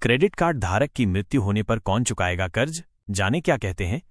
Credit card धारक की मृत्यु होने पर कौन चुकाएगा कर्ज? जाने क्या कहते हैं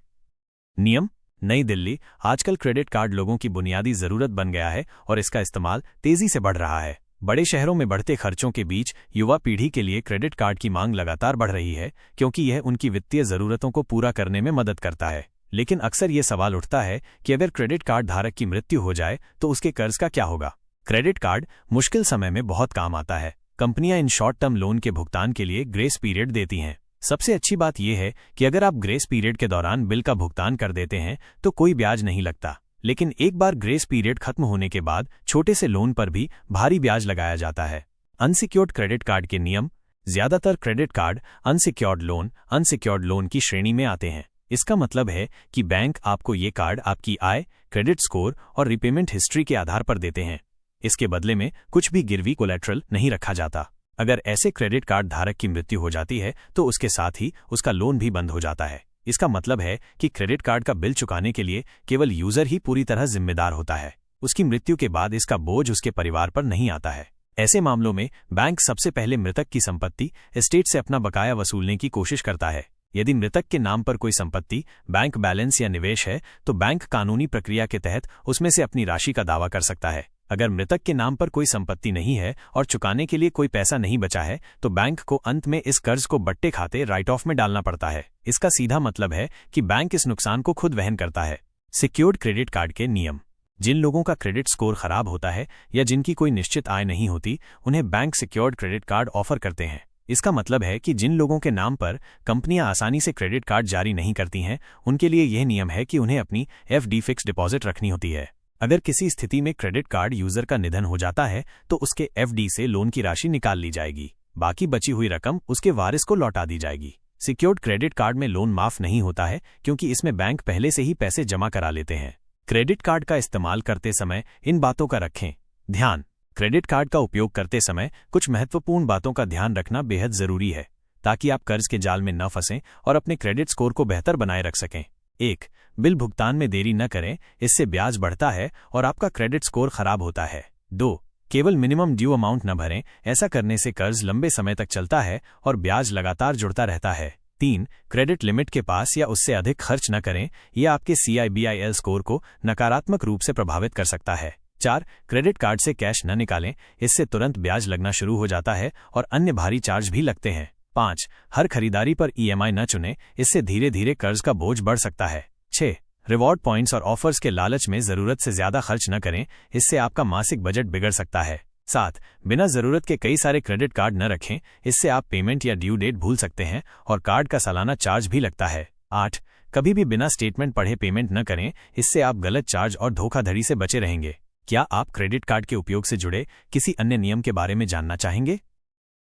नियम। नई दिल्ली। आजकल क्रेडिट कार्ड लोगों की बुनियादी जरूरत बन गया है और इसका इस्तेमाल तेजी से बढ़ रहा है। बड़े शहरों में बढ़ते खर्चों के बीच युवा पीढ़ी के लिए क्रेडिट कार्ड की मांग लगातार बढ़ रही है, क्योंकि यह उनकी वित्तीय जरूरतों को पूरा करने में मदद करता है। लेकिन अक्सर ये सवाल उठता है कि अगर क्रेडिट कार्ड धारक की मृत्यु हो जाए तो उसके कर्ज का क्या होगा। क्रेडिट कार्ड मुश्किल समय में बहुत काम आता है। कंपनियां इन शॉर्ट टर्म लोन के भुगतान के लिए ग्रेस पीरियड देती हैं। सबसे अच्छी बात यह है कि अगर आप ग्रेस पीरियड के दौरान बिल का भुगतान कर देते हैं तो कोई ब्याज नहीं लगता। लेकिन एक बार ग्रेस पीरियड खत्म होने के बाद छोटे से लोन पर भी भारी ब्याज लगाया जाता है। अनसिक्योर्ड क्रेडिट कार्ड के नियम। ज्यादातर क्रेडिट कार्ड अनसिक्योर्ड लोन की श्रेणी में आते हैं। इसका मतलब है कि बैंक आपको ये कार्ड आपकी आय, क्रेडिट स्कोर और रिपेमेंट हिस्ट्री के आधार पर देते हैं। इसके बदले में कुछ भी गिरवी कोलेटरल नहीं रखा जाता। अगर ऐसे क्रेडिट कार्ड धारक की मृत्यु हो जाती है तो उसके साथ ही उसका लोन भी बंद हो जाता है। इसका मतलब है कि क्रेडिट कार्ड का बिल चुकाने के लिए केवल यूजर ही पूरी तरह जिम्मेदार होता है। उसकी मृत्यु के बाद इसका बोझ उसके परिवार पर नहीं आता है। ऐसे मामलों में बैंक सबसे पहले मृतक की संपत्ति एस्टेट से अपना बकाया वसूलने की कोशिश करता है। यदि मृतक के नाम पर कोई संपत्ति, बैंक बैलेंस या निवेश है तो बैंक कानूनी प्रक्रिया के तहत उसमें से अपनी राशि का दावा कर सकता है। अगर मृतक के नाम पर कोई संपत्ति नहीं है और चुकाने के लिए कोई पैसा नहीं बचा है तो बैंक को अंत में इस कर्ज को बट्टे खाते राइट ऑफ में डालना पड़ता है। इसका सीधा मतलब है कि बैंक इस नुकसान को खुद वहन करता है। सिक्योर्ड क्रेडिट कार्ड के नियम। जिन लोगों का क्रेडिट स्कोर खराब होता है या जिनकी कोई निश्चित आय नहीं होती, उन्हें bank secured credit card offer करते हैं। इसका मतलब है कि जिन लोगों के नाम पर कंपनियां आसानी से क्रेडिट कार्ड जारी नहीं करती हैं, उनके लिए यह नियम है कि उन्हें अपनी एफडी फिक्स डिपॉजिट रखनी होती है। अगर किसी स्थिति में क्रेडिट कार्ड यूजर का निधन हो जाता है तो उसके एफडी से लोन की राशि निकाल ली जाएगी। बाकी बची हुई रकम उसके वारिस को लौटा दी जाएगी। सिक्योर्ड क्रेडिट कार्ड में लोन माफ नहीं होता है, क्योंकि इसमें बैंक पहले से ही पैसे जमा करा लेते हैं। क्रेडिट कार्ड का इस्तेमाल करते समय इन बातों का रखें ध्यान। क्रेडिट कार्ड का उपयोग करते समय कुछ महत्वपूर्ण बातों का ध्यान रखना बेहद जरूरी है, ताकि आप कर्ज के जाल में न फंसें और अपने क्रेडिट स्कोर को बेहतर बनाए रख सकें। 1. बिल भुगतान में देरी न करें, इससे ब्याज बढ़ता है और आपका क्रेडिट स्कोर खराब होता है। 2. केवल मिनिमम ड्यू अमाउंट न भरें, ऐसा करने से कर्ज लंबे समय तक चलता है और ब्याज लगातार जुड़ता रहता है। 3. क्रेडिट लिमिट के पास या उससे अधिक खर्च न करें, यह आपके CIBIL स्कोर को नकारात्मक रूप से प्रभावित कर सकता है। 4. क्रेडिट कार्ड से कैश न निकालें, इससे तुरंत ब्याज लगना शुरू हो जाता है और अन्य भारी चार्ज भी लगते हैं। 5. हर खरीदारी पर EMI न चुनें, इससे धीरे धीरे कर्ज का बोझ बढ़ सकता है। 6. रिवॉर्ड पॉइंट्स और ऑफर्स के लालच में जरूरत से ज्यादा खर्च न करें, इससे आपका मासिक बजट बिगड़ सकता है। 7. बिना जरूरत के कई सारे क्रेडिट कार्ड न रखें, इससे आप पेमेंट या ड्यू डेट भूल सकते हैं और कार्ड का सालाना चार्ज भी लगता है। 8. कभी भी बिना स्टेटमेंट पढ़े पेमेंट न करें, इससे आप गलत चार्ज और धोखाधड़ी से बचे रहेंगे। क्या आप क्रेडिट कार्ड के उपयोग से जुड़े किसी अन्य नियम के बारे में जानना चाहेंगे?